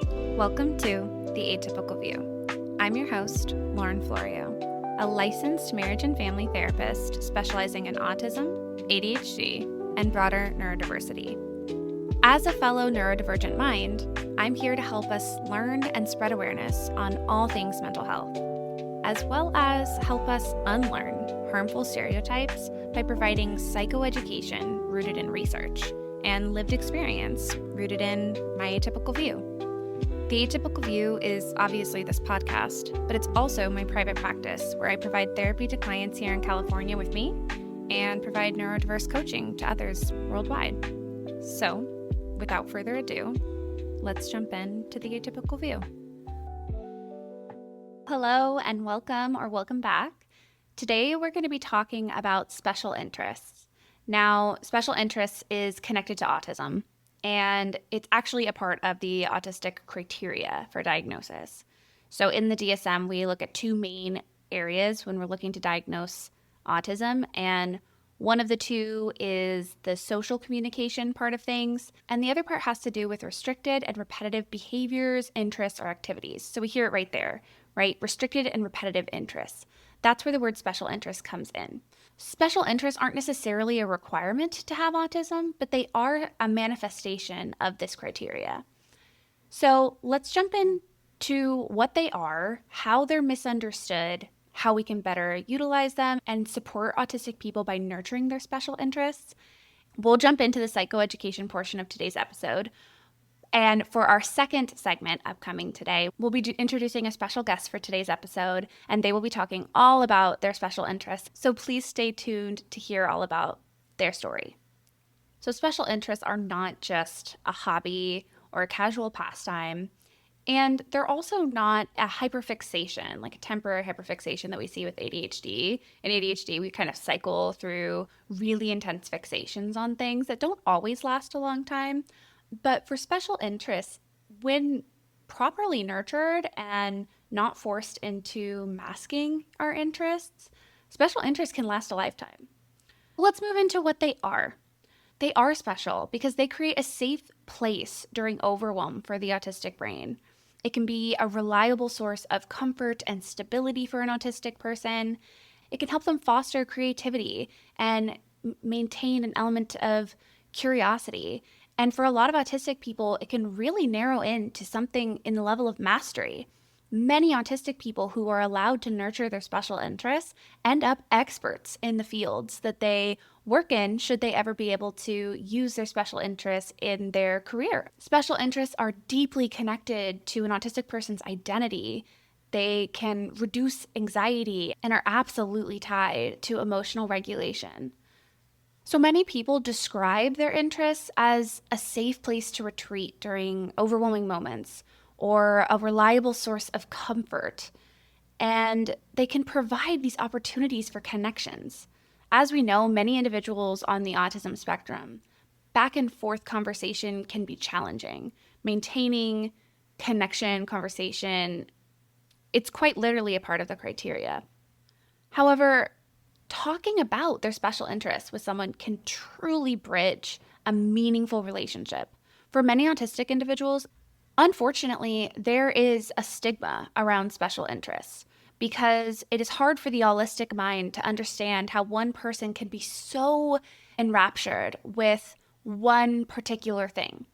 Welcome to The Atypical View. I'm your host, Lauren Florio, a licensed marriage and family therapist specializing in autism, ADHD, and broader neurodiversity. As a fellow neurodivergent mind, I'm here to help us learn and spread awareness on all things mental health, as well as help us unlearn harmful stereotypes by providing psychoeducation rooted in research and lived experience rooted in my atypical view. The Atypical View is obviously this podcast, but it's also my private practice where I provide therapy to clients here in California with me and provide neurodiverse coaching to others worldwide. So, without further ado, let's jump into The Atypical View. Hello and welcome back. Today we're going to be talking about special interests. Now, special interests is connected to autism, and it's actually a part of the autistic criteria for diagnosis. So in the DSM, we look at two main areas when we're looking to diagnose autism, and one of the two is the social communication part of things, and the other part has to do with restricted and repetitive behaviors, interests, or activities. So we hear it right there, right? Restricted and repetitive interests. That's where the word special interest comes in. Special interests aren't necessarily a requirement to have autism, but they are a manifestation of this criteria. So let's jump into what they are, how they're misunderstood, how we can better utilize them and support autistic people by nurturing their special interests. We'll jump into the psychoeducation portion of today's episode. And for our second segment upcoming today, we'll be introducing a special guest for today's episode, and they will be talking all about their special interests. So please stay tuned to hear all about their story. So special interests are not just a hobby or a casual pastime, and they're also not a hyperfixation, like a temporary hyperfixation that we see with ADHD. In ADHD, we kind of cycle through really intense fixations on things that don't always last a long time. But for special interests, when properly nurtured and not forced into masking our interests, special interests can last a lifetime. Let's move into what they are. They are special because they create a safe place during overwhelm for the autistic brain. It can be a reliable source of comfort and stability for an autistic person. It can help them foster creativity and maintain an element of curiosity. And for a lot of autistic people, it can really narrow in to something in the level of mastery. Many autistic people who are allowed to nurture their special interests end up experts in the fields that they work in, should they ever be able to use their special interests in their career. Special interests are deeply connected to an autistic person's identity. They can reduce anxiety and are absolutely tied to emotional regulation. So many people describe their interests as a safe place to retreat during overwhelming moments or a reliable source of comfort. And they can provide these opportunities for connections. As we know, many individuals on the autism spectrum, back and forth conversation can be challenging. Maintaining connection, conversation, it's quite literally a part of the criteria. However, talking about their special interests with someone can truly bridge a meaningful relationship. For many autistic individuals, unfortunately, there is a stigma around special interests because it is hard for the holistic mind to understand how one person can be so enraptured with one particular thing.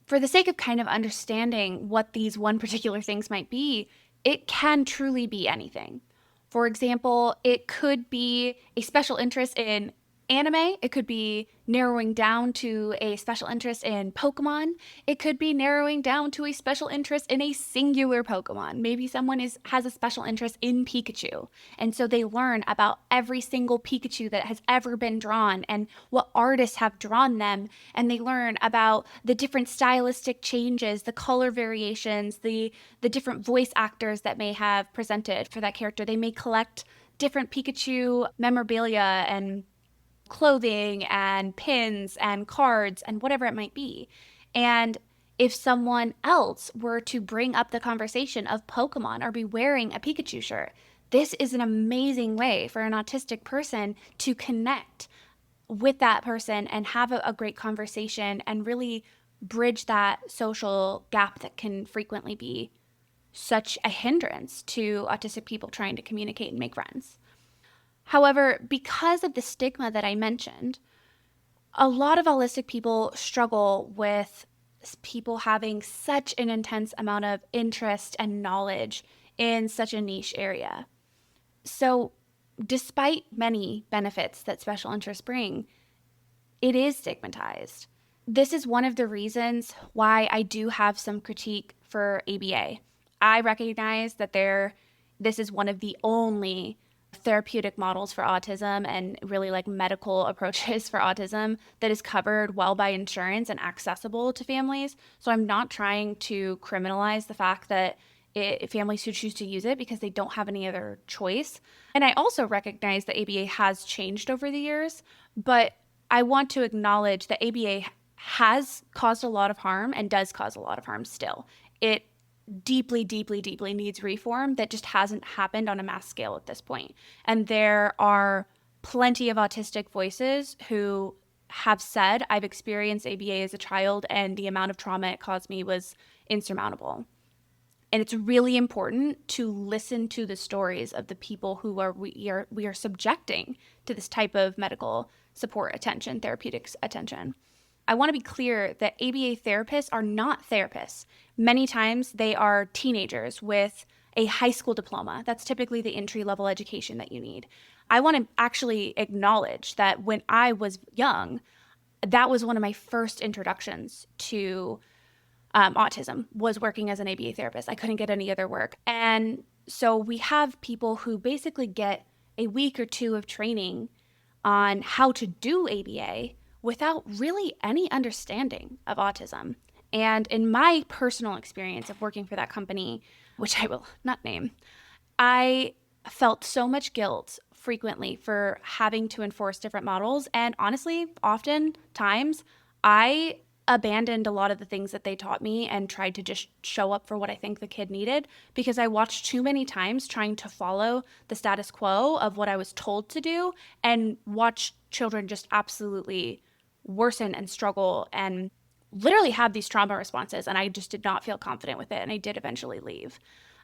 For the sake of kind of understanding what these one particular things might be, it can truly be anything. For example, it could be a special interest in anime. It could be narrowing down to a special interest in Pokemon. It could be narrowing down to a special interest in a singular Pokemon. Maybe someone has a special interest in Pikachu. And so they learn about every single Pikachu that has ever been drawn and what artists have drawn them. And they learn about the different stylistic changes, the color variations, the different voice actors that may have presented for that character. They may collect different Pikachu memorabilia and clothing and pins and cards and whatever it might be. And if someone else were to bring up the conversation of Pokemon or be wearing a Pikachu shirt, this is an amazing way for an autistic person to connect with that person and have a great conversation and really bridge that social gap that can frequently be such a hindrance to autistic people trying to communicate and make friends. However, because of the stigma that I mentioned, a lot of autistic people struggle with people having such an intense amount of interest and knowledge in such a niche area. So, despite many benefits that special interests bring, it is stigmatized. This is one of the reasons why I do have some critique for ABA. I recognize that this is one of the only therapeutic models for autism and really like medical approaches for autism that is covered well by insurance and accessible to families. So I'm not trying to criminalize the fact that families who choose to use it because they don't have any other choice. And I also recognize that ABA has changed over the years, but I want to acknowledge that ABA has caused a lot of harm and does cause a lot of harm still. It deeply, deeply, deeply needs reform that just hasn't happened on a mass scale at this point. And there are plenty of autistic voices who have said, I've experienced ABA as a child and the amount of trauma it caused me was insurmountable. And it's really important to listen to the stories of the people who we are subjecting to this type of medical support attention, therapeutics attention. I want to be clear that ABA therapists are not therapists. Many times they are teenagers with a high school diploma. That's typically the entry-level education that you need. I want to actually acknowledge that when I was young, that was one of my first introductions to autism, was working as an ABA therapist. I couldn't get any other work. And so we have people who basically get a week or two of training on how to do ABA without really any understanding of autism. And in my personal experience of working for that company, which I will not name, I felt so much guilt frequently for having to enforce different models. And honestly, oftentimes, I abandoned a lot of the things that they taught me and tried to just show up for what I think the kid needed because I watched too many times trying to follow the status quo of what I was told to do and watch children just absolutely worsen and struggle and literally have these trauma responses. And I just did not feel confident with it. And I did eventually leave.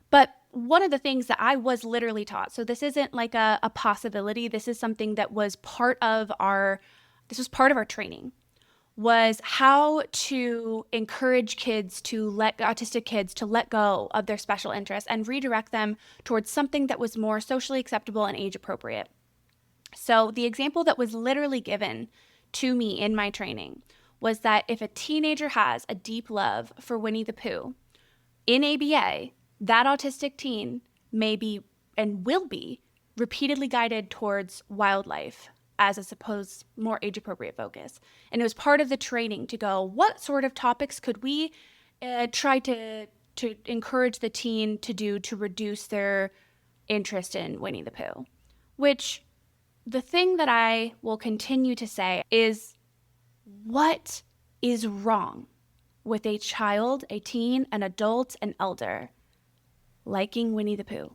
But one of the things that I was literally taught, so this isn't like a possibility, this is something that was part of our training, was how to encourage autistic kids to let go of their special interests and redirect them towards something that was more socially acceptable and age appropriate. So the example that was literally given to me in my training was that if a teenager has a deep love for Winnie the Pooh, in ABA, that autistic teen may be and will be repeatedly guided towards wildlife as a supposed more age-appropriate focus. And it was part of the training to go, what sort of topics could we try to encourage the teen to do to reduce their interest in Winnie the Pooh? Which, the thing that I will continue to say is, what is wrong with a child, a teen, an adult, an elder liking Winnie the Pooh?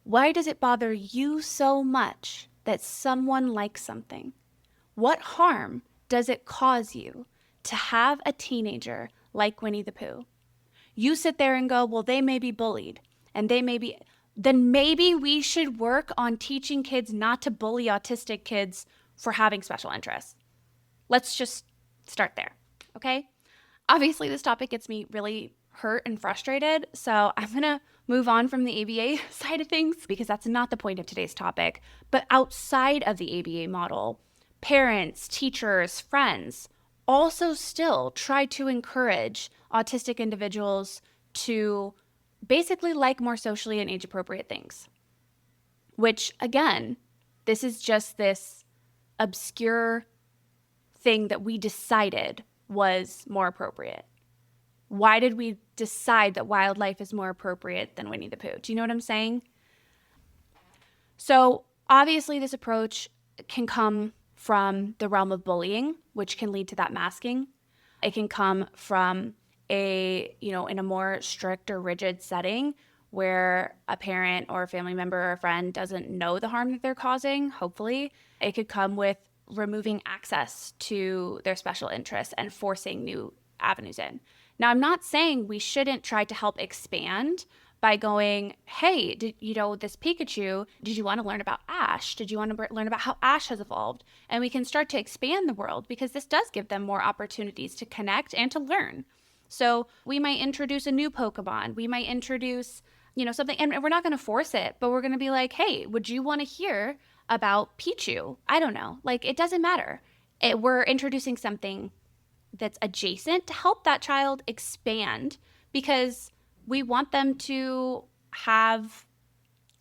Why does it bother you so much that someone likes something? What harm does it cause you to have a teenager like Winnie the Pooh? You sit there and go, well, they may be bullied and they may be, then maybe we should work on teaching kids not to bully autistic kids for having special interests. Let's just start there, okay? Obviously, this topic gets me really hurt and frustrated, so I'm gonna move on from the ABA side of things because that's not the point of today's topic. But outside of the ABA model, parents, teachers, friends also still try to encourage autistic individuals to basically like more socially and age-appropriate things. Which, again, this is just this obscure thing that we decided was more appropriate. Why did we decide that wildlife is more appropriate than Winnie the Pooh? Do you know what I'm saying? So obviously this approach can come from the realm of bullying, which can lead to that masking. It can come from in a more strict or rigid setting where a parent or a family member or a friend doesn't know the harm that they're causing, hopefully. It could come with removing access to their special interests and forcing new avenues in. Now, I'm not saying we shouldn't try to help expand by going, hey, this Pikachu, did you want to learn about Ash? Did you want to learn about how Ash has evolved? And we can start to expand the world because this does give them more opportunities to connect and to learn. So we might introduce a new Pokemon. We might introduce, something, and we're not going to force it, but we're going to be like, hey, would you want to hear about Pichu? I don't know. Like, it doesn't matter. We're introducing something that's adjacent to help that child expand because we want them to have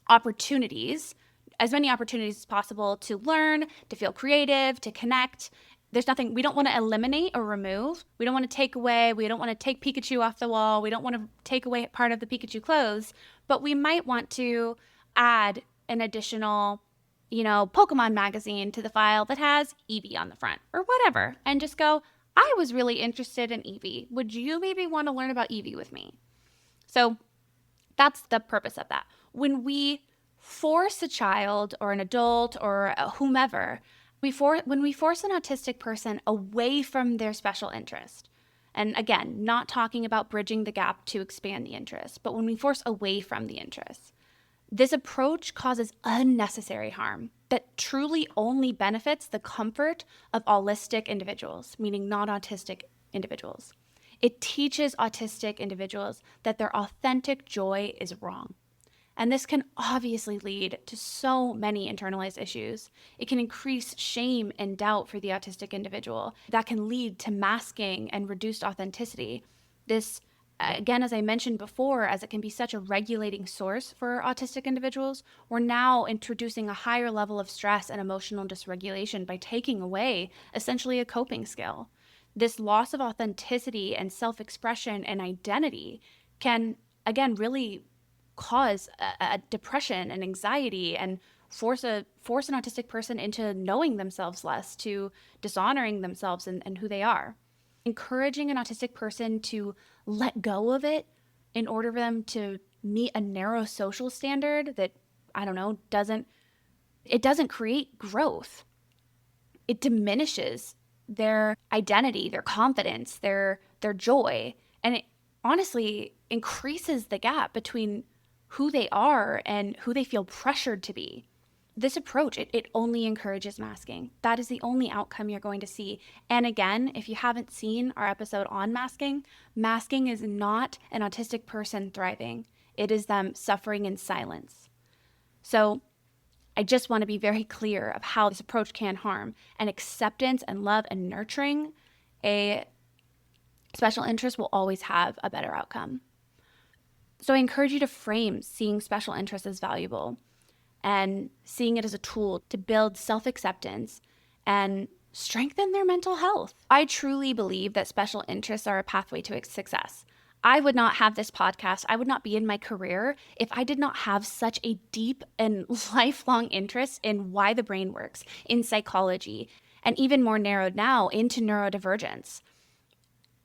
opportunities, as many opportunities as possible to learn, to feel creative, to connect. There's nothing, we don't want to eliminate or remove. We don't want to take away, we don't want to take Pikachu off the wall. We don't want to take away part of the Pikachu clothes, but we might want to add an additional, Pokemon magazine to the file that has Eevee on the front or whatever, and just go, I was really interested in Eevee. Would you maybe want to learn about Eevee with me? So that's the purpose of that. When we force a child or an adult or whomever, when we force an autistic person away from their special interest, and again, not talking about bridging the gap to expand the interest, but when we force away from the interest, this approach causes unnecessary harm that truly only benefits the comfort of autistic individuals, meaning non-autistic individuals. It teaches autistic individuals that their authentic joy is wrong. And this can obviously lead to so many internalized issues. It can increase shame and doubt for the autistic individual. That can lead to masking and reduced authenticity. This, again, as I mentioned before, as it can be such a regulating source for autistic individuals, we're now introducing a higher level of stress and emotional dysregulation by taking away essentially a coping skill. This loss of authenticity and self-expression and identity can, again, really cause a depression and anxiety and force an autistic person into knowing themselves less, to dishonoring themselves and who they are. Encouraging an autistic person to let go of it in order for them to meet a narrow social standard that, doesn't create growth. It diminishes their identity, their confidence, their joy, and it honestly increases the gap between who they are and who they feel pressured to be. This approach, it only encourages masking. That is the only outcome you're going to see. And again, if you haven't seen our episode on masking, masking is not an autistic person thriving. It is them suffering in silence. So I just want to be very clear of how this approach can harm. And acceptance and love and nurturing a special interest will always have a better outcome. So I encourage you to frame seeing special interests as valuable and seeing it as a tool to build self-acceptance and strengthen their mental health. I truly believe that special interests are a pathway to success. I would not have this podcast, I would not be in my career if I did not have such a deep and lifelong interest in why the brain works, in psychology, and even more narrowed now into neurodivergence.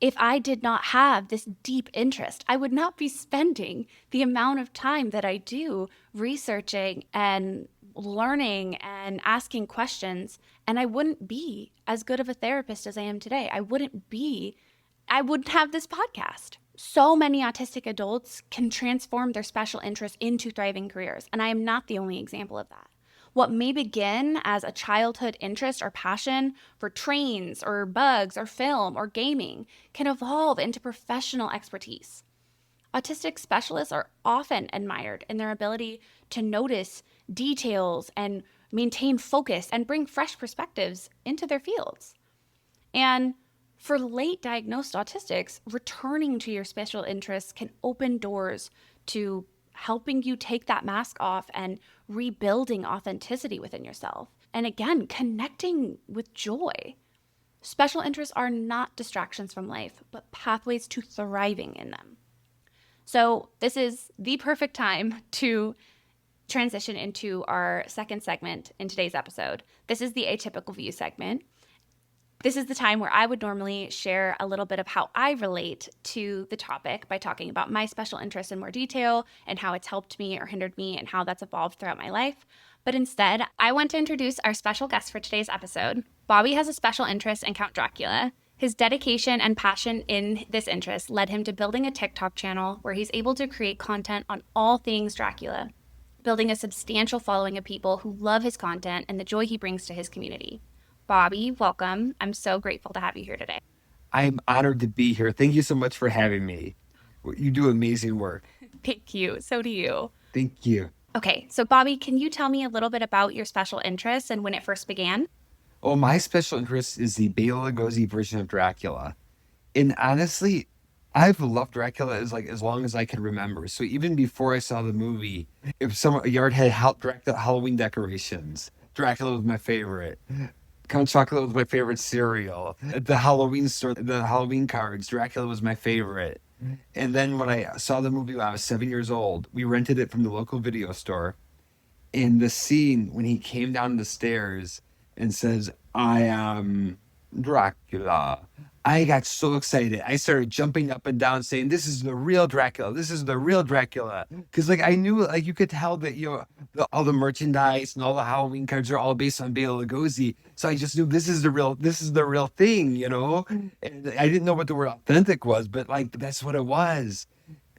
If I did not have this deep interest, I would not be spending the amount of time that I do researching and learning and asking questions, and I wouldn't be as good of a therapist as I am today. I wouldn't have this podcast. So many autistic adults can transform their special interests into thriving careers, and I am not the only example of that. What may begin as a childhood interest or passion for trains or bugs or film or gaming can evolve into professional expertise. Autistic specialists are often admired in their ability to notice details and maintain focus and bring fresh perspectives into their fields. And for late diagnosed autistics, returning to your special interests can open doors to helping you take that mask off and rebuilding authenticity within yourself. And again, connecting with joy. Special interests are not distractions from life, but pathways to thriving in them. So this is the perfect time to transition into our second segment in today's episode. This is the Atypical View segment. This is the time where I would normally share a little bit of how I relate to the topic by talking about my special interest in more detail and how it's helped me or hindered me and how that's evolved throughout my life. But instead, I want to introduce our special guest for today's episode. Bobby has a special interest in Count Dracula, His dedication and passion in this interest led him to building a TikTok channel where he's able to create content on all things Dracula, building a substantial following of people who love his content and the joy he brings to his community. Bobby, welcome. I'm so grateful to have you here today. I'm honored to be here. Thank you so much for having me. You do amazing work. Thank you. So do you. Thank you. Okay, so Bobby, can you tell me a little bit about your special interests and when it first began? Oh, my special interest is the Bela Lugosi version of Dracula. And honestly, I've loved Dracula as long as I can remember. So even before I saw the movie, if a yard had Dracula Halloween decorations, Dracula was my favorite. Count Chocolate was my favorite cereal. At the Halloween store, the Halloween cards, Dracula was my favorite. And then when I saw the movie when I was 7 years old, we rented it from the local video store. And the scene when he came down the stairs and says, "I am Dracula." I got so excited. I started jumping up and down saying, "This is the real Dracula. This is the real Dracula." Because like I knew, like you could tell that all the merchandise and all the Halloween cards are all based on Bela Lugosi. So I just knew this is the real thing. And I didn't know what the word authentic was, but like that's what it was.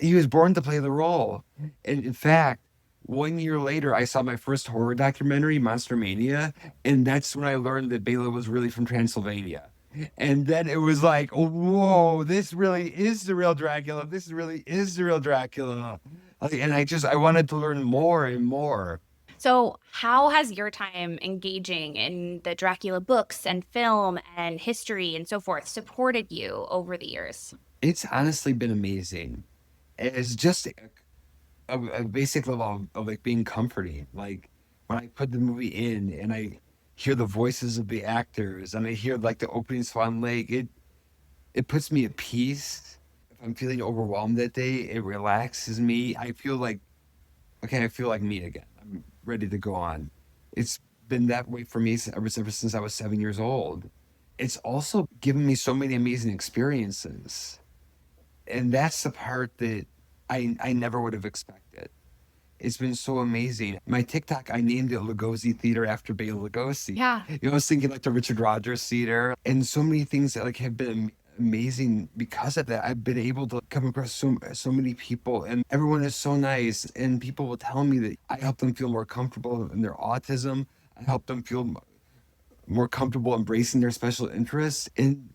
He was born to play the role. And in fact, 1 year later, I saw my first horror documentary, Monster Mania, and that's when I learned that Bela was really from Transylvania. And then it was like, oh, whoa, this really is the real Dracula. This really is the real Dracula. And I wanted to learn more and more. So, how has your time engaging in the Dracula books and film and history and so forth supported you over the years? It's honestly been amazing. It's just a basic level of like being comforting. Like when I put the movie in and I hear the voices of the actors and I hear like the opening Swan Lake, it puts me at peace. If I'm feeling overwhelmed that day, it relaxes me. I feel like okay, I feel like me again. I'm ready to go on. It's been that way for me ever since I was 7 years old. It's also given me so many amazing experiences. And that's the part that I never would have expected. It's been so amazing. My TikTok, I named it Lugosi Theater after Bela Lugosi. Yeah. I was thinking like the Richard Rodgers Theater, and so many things that like have been amazing because of that. I've been able to come across so many people, and everyone is so nice. And people will tell me that I help them feel more comfortable in their autism. I help them feel more comfortable embracing their special interests, and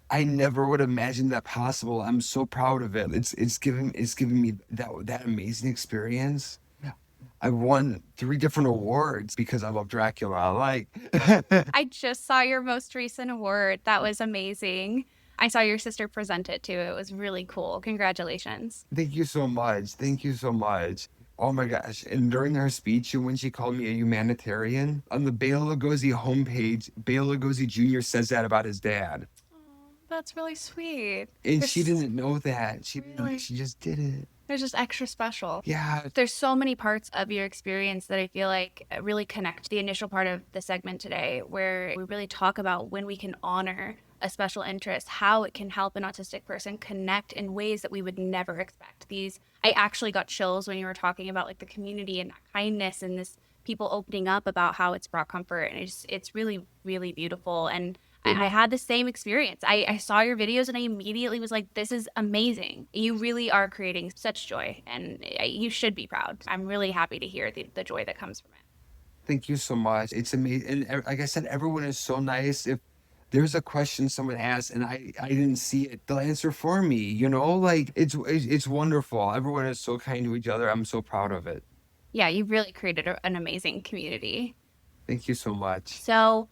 I never would imagine that possible. I'm so proud of it. It's given me that amazing experience. I won 3 different awards because I love Dracula. Like, I just saw your most recent award. That was amazing. I saw your sister present it too. It was really cool. Congratulations. thank you so much. Thank you so much. Oh my gosh. And during her speech, when she called me a humanitarian, on the Bela Lugosi homepage, Bela Lugosi Jr. says that about his dad. Oh, that's really sweet. And she didn't know that. She Really? didn't, she just did it. They're just extra special. Yeah. There's so many parts of your experience that I feel like really connect to the initial part of the segment today, where we really talk about when we can honor a special interest, how it can help an autistic person connect in ways that we would never expect. I actually got chills when you were talking about like the community and that kindness and this people opening up about how it's brought comfort. And it's really, really beautiful. And I had the same experience. I saw your videos and I immediately was like, this is amazing. You really are creating such joy and you should be proud. I'm really happy to hear the joy that comes from it. Thank you so much. It's amazing. And like I said, everyone is so nice. If there's a question someone asks and I didn't see it, they'll answer for me. Like it's wonderful. Everyone is so kind to each other. I'm so proud of it. Yeah, you've really created an amazing community. Thank you so much. So,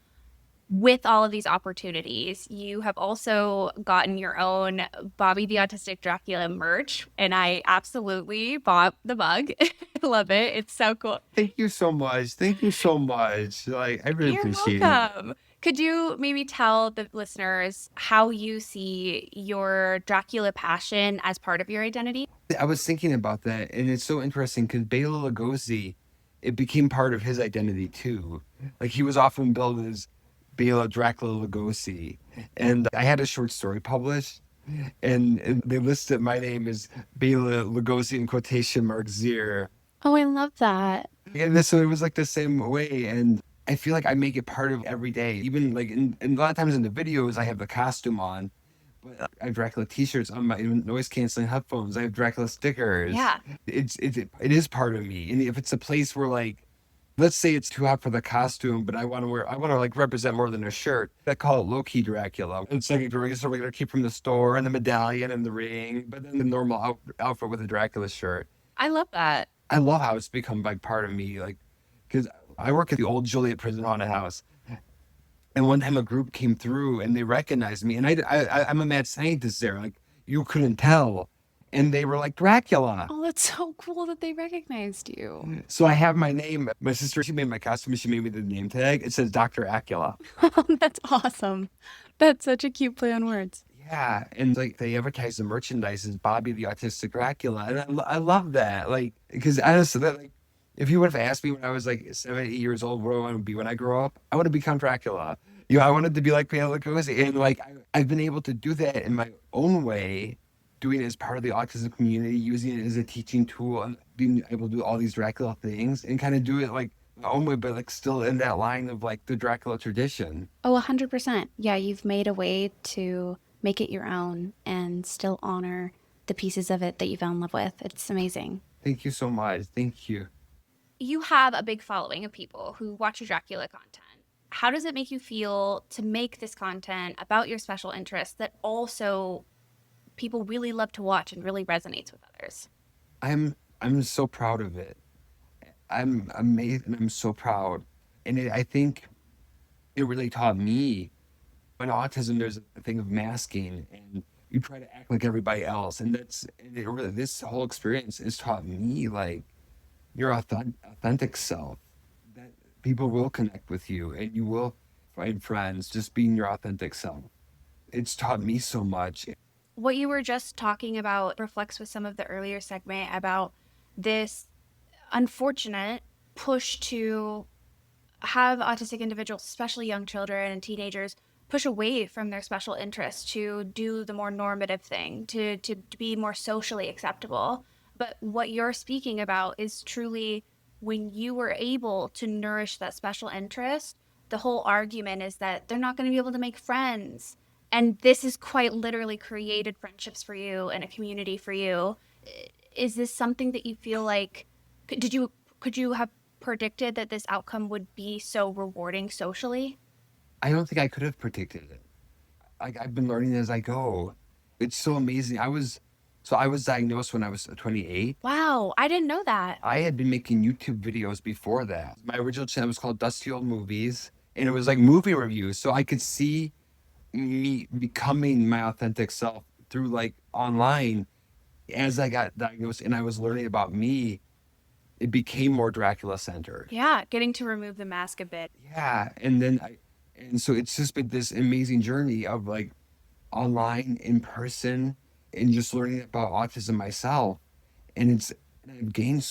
with all of these opportunities, you have also gotten your own Bobby the Autistic Dracula merch, and I absolutely bought the mug. I love it. It's so cool. Thank you so much. Thank you so much. Like I really You're appreciate it. welcome. Could you maybe tell the listeners how you see your Dracula passion as part of your identity? I was thinking about that, and it's so interesting because Bela Lugosi, it became part of his identity too. Like he was often billed as Bela Dracula Lugosi, and I had a short story published, and they listed my name as Bela Lugosi in quotation marks Zier. Oh, I love that. And so it was like the same way, and I feel like I make it part of every day. Even like in a lot of times in the videos, I have the costume on, but I have Dracula T-shirts on my noise canceling headphones. I have Dracula stickers. Yeah. It is part of me. And if it's a place where like, let's say it's too hot for the costume, but I want to like represent more than a shirt. I call it low key Dracula. It's like just a regular key from the store and the medallion and the ring, but then the normal outfit with a Dracula shirt. I love that. I love how it's become like part of me, like because I work at the old Joliet Prison Haunted House, and one time a group came through and they recognized me, and I'm a mad scientist there, like you couldn't tell, and they were like Dracula. Oh, that's so cool that they recognized you. So I have my name. My sister, she made my costume. She made me the name tag. It says Dr. Acula. That's awesome. That's such a cute play on words. Yeah, and like they advertise the merchandise as Bobby the Autistic Dracula, and I love that. Like, because honestly, that, like, if you would have asked me when I was like 7, 8 years old, what do I want to be when I grow up? I want to become Dracula. You know, I wanted to be like Bela Lugosi, and like I've been able to do that in my own way, doing it as part of the autism community, using it as a teaching tool, and being able to do all these Dracula things, and kind of do it like my own way, but like still in that line of like the Dracula tradition. Oh, 100%. Yeah, you've made a way to make it your own and still honor the pieces of it that you fell in love with. It's amazing. Thank you so much. Thank you. You have a big following of people who watch your Dracula content. How does it make you feel to make this content about your special interests that also people really love to watch and really resonates with others? I'm so proud of it. I'm amazed and I'm so proud. And I think it really taught me in autism there's a thing of masking and you try to act like everybody else. And it really, this whole experience has taught me like your authentic self. That people will connect with you and you will find friends just being your authentic self. It's taught me so much. What you were just talking about reflects with some of the earlier segment about this unfortunate push to have autistic individuals, especially young children and teenagers, push away from their special interests to do the more normative thing, to be more socially acceptable. But what you're speaking about is truly when you were able to nourish that special interest, the whole argument is that they're not going to be able to make friends. And this has quite literally created friendships for you and a community for you. Is this something that you feel like did you could you have predicted that this outcome would be so rewarding socially? I don't think I could have predicted it. Like I've been learning as I go. It's so amazing. I was diagnosed when I was 28. Wow, I didn't know that. I had been making YouTube videos before that. My original channel was called Dusty Old Movies, and it was like movie reviews. So I could see me becoming my authentic self through like online as I got diagnosed and I was learning about me. It became more Dracula centered. Yeah, getting to remove the mask a bit. Yeah, and so it's just been this amazing journey of like online, in person, and just learning about autism myself. And and I've gained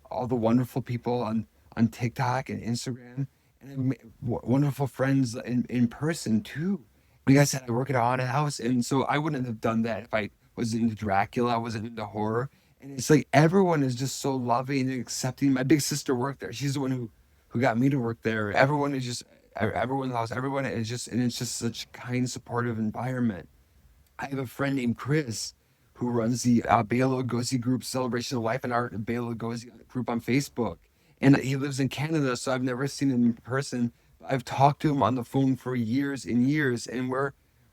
all the wonderful people on TikTok and Instagram, and I've made wonderful friends in person too. Like I said, I work at a haunted house, and so I wouldn't have done that if I was into Dracula, I wasn't into horror. And it's like everyone is just so loving and accepting. My big sister worked there. She's the one who got me to work there. Everyone is just everyone loves everyone is just and it's just such a kind, supportive environment. I have a friend named Chris who runs the Bela Lugosi group Celebration of Life and Art Bela Lugosi group on Facebook. And he lives in Canada, so I've never seen him in person. I've talked to him on the phone for years and years, and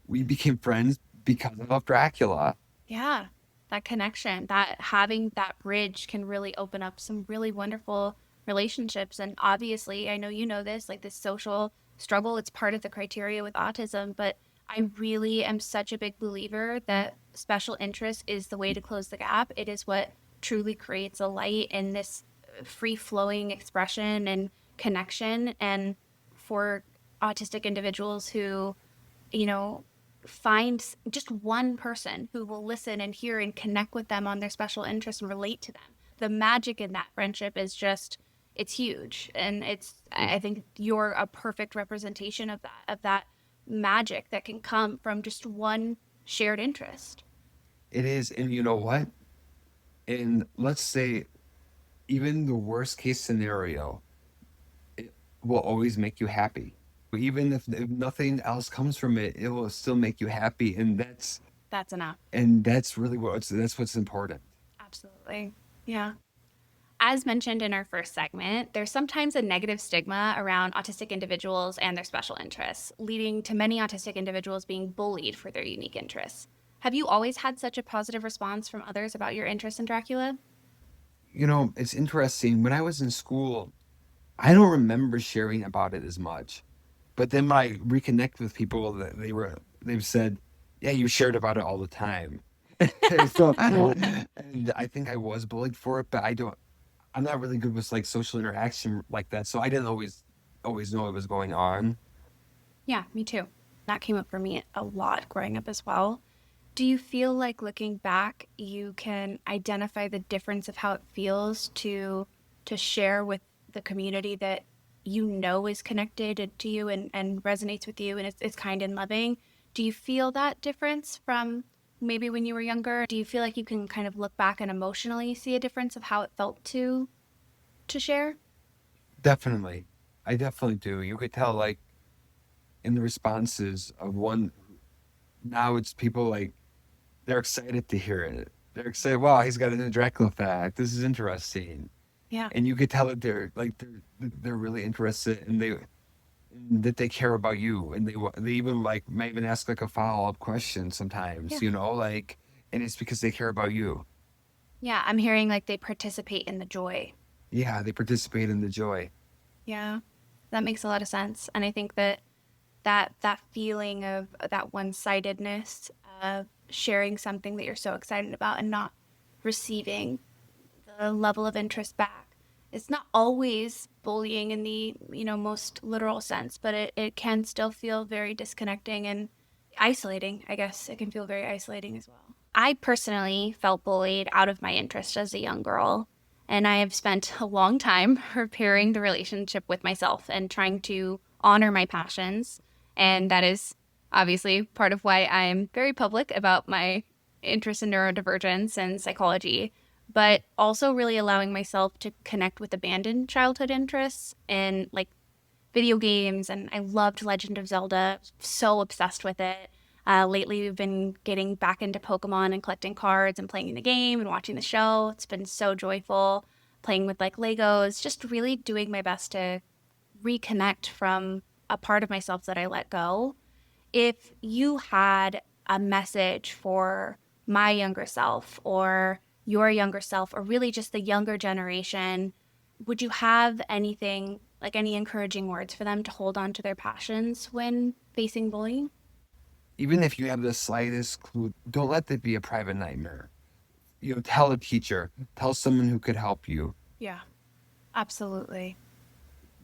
we became friends because I love Dracula. Yeah, that connection, that having that bridge can really open up some really wonderful relationships. And obviously, I know you know this, like this social struggle, it's part of the criteria with autism, but I really am such a big believer that special interest is the way to close the gap. It is what truly creates a light in this free flowing expression and connection. And for autistic individuals who, you know, find just one person who will listen and hear and connect with them on their special interests and relate to them. The magic in that friendship is just it's huge. And I think you're a perfect representation of that magic that can come from just one shared interest. It is, and you know what? And let's say even the worst case scenario, will always make you happy. Even if nothing else comes from it, it will still make you happy, That's enough. and that's really that's what's important. Absolutely. Yeah. As mentioned in our first segment, there's sometimes a negative stigma around autistic individuals and their special interests, leading to many autistic individuals being bullied for their unique interests. Have you always had such a positive response from others about your interest in Dracula? It's interesting. When I was in school, I don't remember sharing about it as much. But then when I reconnect with people that they've said, "Yeah, you shared about it all the time." So, and I think I was bullied for it, but I'm not really good with like social interaction like that, so I didn't always know what was going on. Yeah, me too. That came up for me a lot growing up as well. Do you feel like looking back, you can identify the difference of how it feels to share with the community that you know is connected to you and resonates with you and it's kind and loving? Do you feel that difference from maybe when you were younger? Do you feel like you can kind of look back and emotionally see a difference of how it felt to share? Definitely, I definitely do. You could tell like in the responses of one. Now it's people like they're excited to hear it. They're excited. Wow, he's got a new Dracula fact. This is interesting, Yeah. and you could tell that they're really interested, and that they care about you, and they even like might even ask like a follow up question sometimes. Yeah. Like, and it's because they care about you. Yeah, I'm hearing like they participate in the joy. Yeah, they participate in the joy. Yeah. That makes a lot of sense. And I think that feeling of that one-sidedness of sharing something that you're so excited about and not receiving the level of interest back. It's not always bullying in the, most literal sense, but it can still feel very disconnecting and isolating. I guess it can feel very isolating as well. I personally felt bullied out of my interest as a young girl, and I have spent a long time repairing the relationship with myself and trying to honor my passions. And that is obviously part of why I'm very public about my interest in neurodivergence and psychology, but also really allowing myself to connect with abandoned childhood interests and like video games. And I loved Legend of Zelda, so obsessed with it. Lately, we've been getting back into Pokemon and collecting cards and playing the game and watching the show. It's been so joyful playing with like Legos, just really doing my best to reconnect from a part of myself that I let go. If you had a message for my younger self or your younger self, or really just the younger generation, would you have anything like any encouraging words for them to hold on to their passions when facing bullying? Even if you have the slightest clue, don't let that be a private nightmare. Tell a teacher, tell someone who could help you. Yeah, absolutely.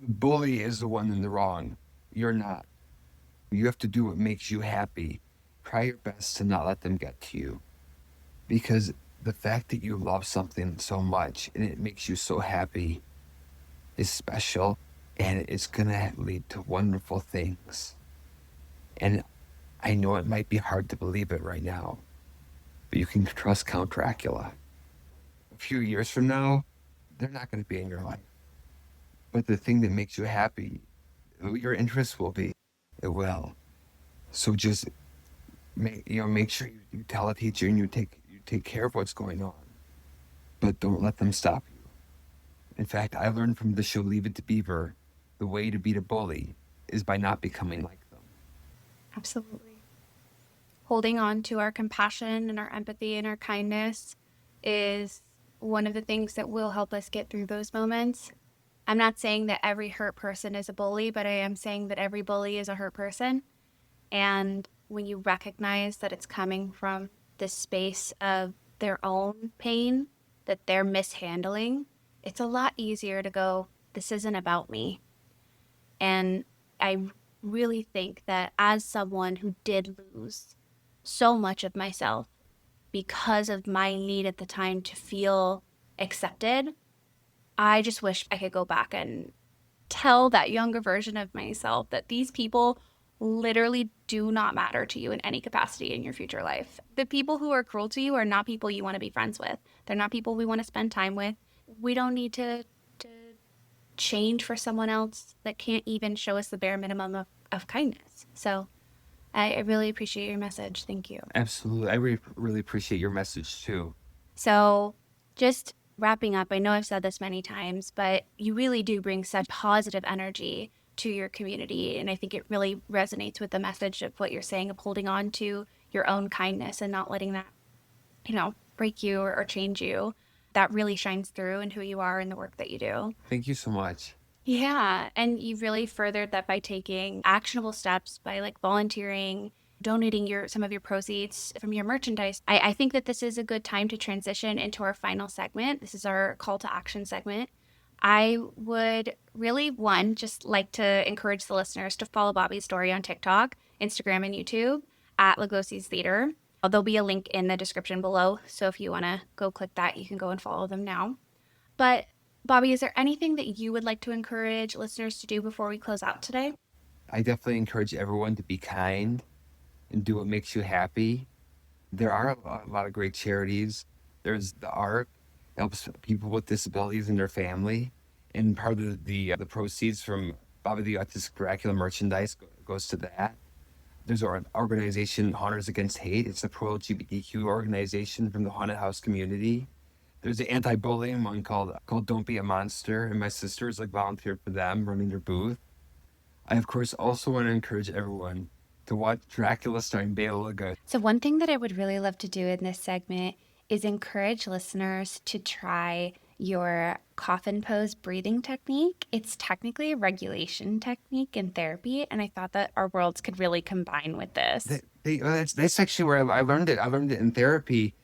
The bully is the one in the wrong. You're not. You have to do what makes you happy. Try your best to not let them get to you. Because the fact that you love something so much and it makes you so happy is special, and it's going to lead to wonderful things. And I know it might be hard to believe it right now, but you can trust Count Dracula. A few years from now, they're not going to be in your life. But the thing that makes you happy, your interests will be. It will. So just make sure you tell a teacher and you take care of what's going on, but don't let them stop you. In fact, I learned from the show Leave It to Beaver, the way to beat a bully is by not becoming like them. Absolutely. Holding on to our compassion and our empathy and our kindness is one of the things that will help us get through those moments. I'm not saying that every hurt person is a bully, but I am saying that every bully is a hurt person. And when you recognize that it's coming from this space of their own pain that they're mishandling, it's a lot easier to go, this isn't about me. And I really think that as someone who did lose so much of myself because of my need at the time to feel accepted, I just wish I could go back and tell that younger version of myself that these people literally do not matter to you in any capacity in your future life. The people who are cruel to you are not people you want to be friends with. They're not people we want to spend time with. We don't need to change for someone else that can't even show us the bare minimum of kindness. So I really appreciate your message. Thank you. Absolutely. I really appreciate your message too. So, just wrapping up, I know I've said this many times, but you really do bring such positive energy to your community. And I think it really resonates with the message of what you're saying of holding on to your own kindness and not letting that, break you or change you. That really shines through in who you are and the work that you do. Thank you so much. Yeah, and you've really furthered that by taking actionable steps by like volunteering, donating your some of your proceeds from your merchandise. I think that this is a good time to transition into our final segment. This is our call to action segment. I would really one just like to encourage the listeners to follow Bobby's story on TikTok, Instagram, and YouTube at Lugosi's Theater. There'll be a link in the description below, so if you want to go click that, you can go and follow them now. But Bobby, is there anything that you would like to encourage listeners to do before we close out today? I definitely encourage everyone to be kind and do what makes you happy. There are a lot of great charities. There's the ARC, helps people with disabilities and their family, and part of the proceeds from Bobby the Autistic Dracula merchandise goes to that. There's an organization, Hunters Against Hate. It's a pro LGBTQ organization from the haunted house community. There's an anti-bullying one called Don't Be a Monster, and my sisters like volunteered for them, running their booth. I of course also want to encourage everyone to watch Dracula starring Bela Lugosi. So, one thing that I would really love to do in this segment is encourage listeners to try your coffin pose breathing technique. It's technically a regulation technique in therapy, and I thought that our worlds could really combine with this. That's actually where I learned it. I learned it in therapy,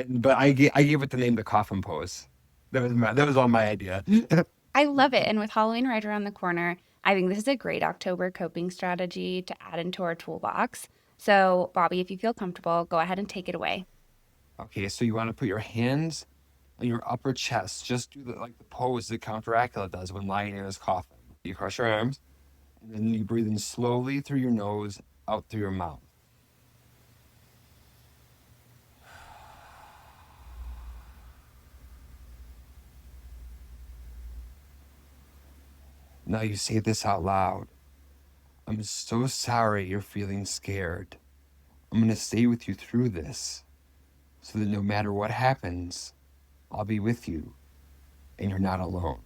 but I gave it the name the coffin pose. That was all my idea. I love it. And with Halloween right around the corner, I think this is a great October coping strategy to add into our toolbox. So, Bobby, if you feel comfortable, go ahead and take it away. Okay, so you want to put your hands on your upper chest. Just do like the pose that Count Dracula does when lying in his coffin. You cross your arms, and then you breathe in slowly through your nose, out through your mouth. Now you say this out loud. I'm so sorry you're feeling scared. I'm going to stay with you through this so that no matter what happens, I'll be with you and you're not alone.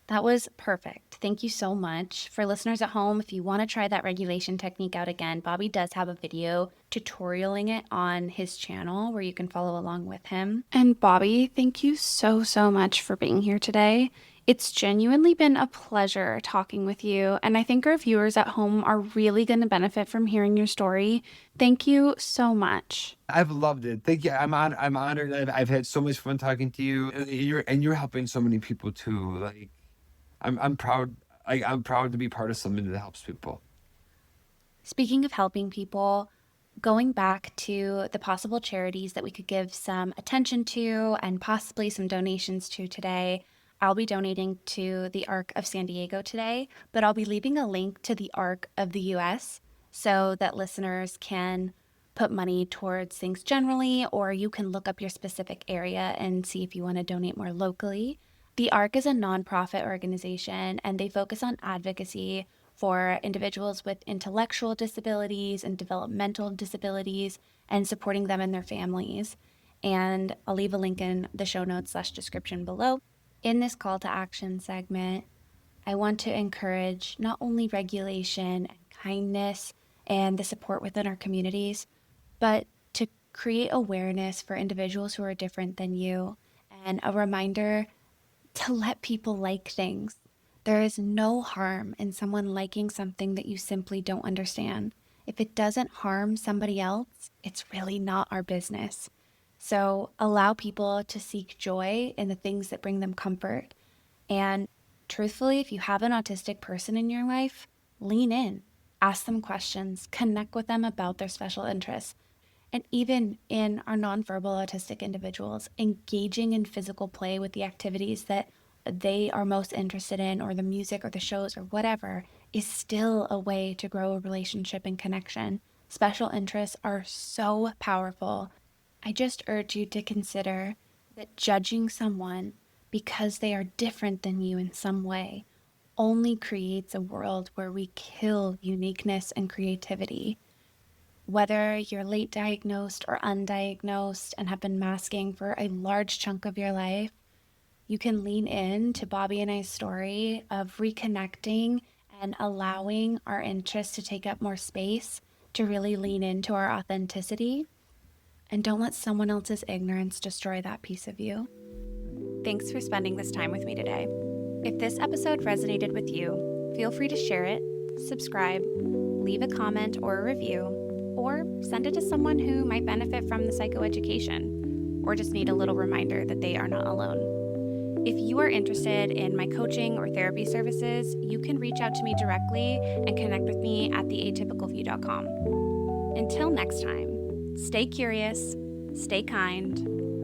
That was perfect. Thank you so much. For listeners at home, if you want to try that regulation technique out again, Bobby does have a video tutorialing it on his channel where you can follow along with him. And Bobby, thank you so much for being here today. It's genuinely been a pleasure talking with you, and I think our viewers at home are really going to benefit from hearing your story. Thank you so much. I've loved it. Thank you. I'm honored. I've had so much fun talking to you. And you're helping so many people too. Like I'm proud. I'm proud to be part of something that helps people. Speaking of helping people, going back to the possible charities that we could give some attention to and possibly some donations to today, I'll be donating to the ARC of San Diego today, but I'll be leaving a link to the ARC of the US so that listeners can put money towards things generally, or you can look up your specific area and see if you want to donate more locally. The ARC is a nonprofit organization and they focus on advocacy for individuals with intellectual disabilities and developmental disabilities and supporting them and their families. And I'll leave a link in the show notes / description below. In this call to action segment, I want to encourage not only regulation and kindness and the support within our communities, but to create awareness for individuals who are different than you and a reminder to let people like things. There is no harm in someone liking something that you simply don't understand. If it doesn't harm somebody else, it's really not our business. So allow people to seek joy in the things that bring them comfort. And truthfully, if you have an autistic person in your life, lean in, ask them questions, connect with them about their special interests. And even in our nonverbal autistic individuals, engaging in physical play with the activities that they are most interested in, or the music or the shows or whatever, is still a way to grow a relationship and connection. Special interests are so powerful. I just urge you to consider that judging someone because they are different than you in some way only creates a world where we kill uniqueness and creativity. Whether you're late diagnosed or undiagnosed and have been masking for a large chunk of your life, you can lean in to Bobby and I's story of reconnecting and allowing our interests to take up more space, to really lean into our authenticity. And don't let someone else's ignorance destroy that piece of you. Thanks for spending this time with me today. If this episode resonated with you, feel free to share it, subscribe, leave a comment or a review, or send it to someone who might benefit from the psychoeducation, or just need a little reminder that they are not alone. If you are interested in my coaching or therapy services, you can reach out to me directly and connect with me at theatypicalview.com. Until next time, stay curious, stay kind,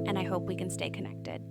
and I hope we can stay connected.